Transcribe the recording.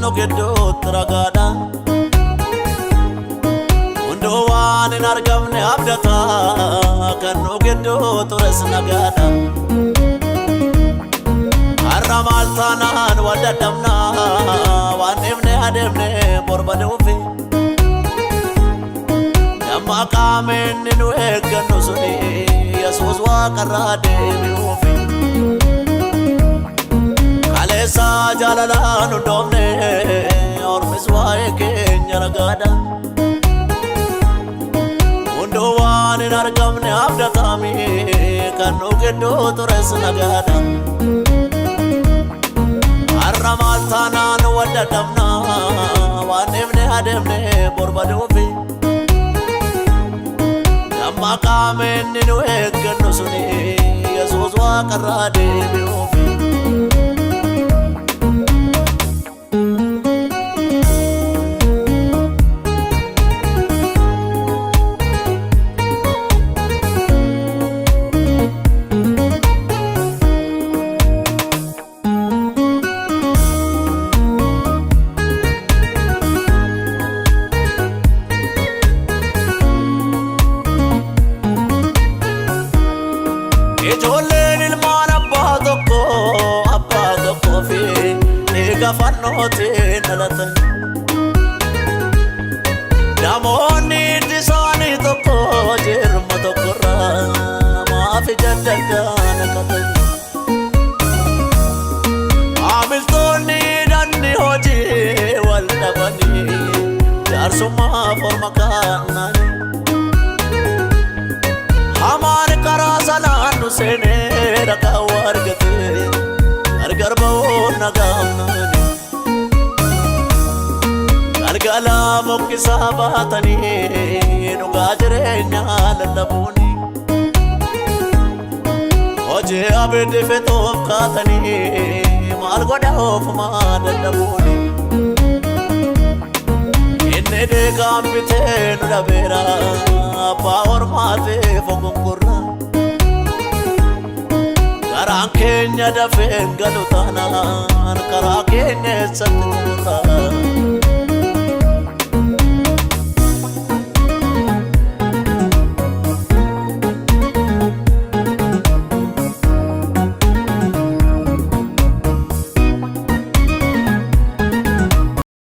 nu gidduutti ragaadha hunduu waan hin argamne abdata kan nu gidduu tures nagaadha har'a maal taanaan wal dadhabna waan dhibne adeemne borbaduufi damma qaameenni nu eeggannu suni Yesuus waaqarraa deebi'uufi kaleessa jaalalaan hundoofne ormis waa'ee keenya ragaadha hunduu waan hin argamne abdatami kan nu gidduu tures nagaadha har'a maal taanaan wal dadhabna waan dhibne adeemne borbaduufi damma qaameenni nu eeggannu suni Yesuus waaqarraa deebi'uufi ijoolleen ilmaan abbaa tokko fi dhiiga fannootiin dhalatan namoonni hiddi isaanii tokko jirma tokkorraa maaf ija addaa naqatan maamiltoonni hidhanni hojii wal dhabanii jaarsummaa forma kaa'anii hamaan karaa salaan nu seenee rakaa argate gargar ba'uun nagaamnani galgalaa mokkisaa baatanii dhugaa jireenyaa lallabuuni hojii abiddi fixuuf kaatanii maal godha ofumaa dadhabuuni inni deegaan bitee nu dhabeera abbaa ormaatiif ogongorra karaan keenya dafeen galu taanaan karaa keenya eessatti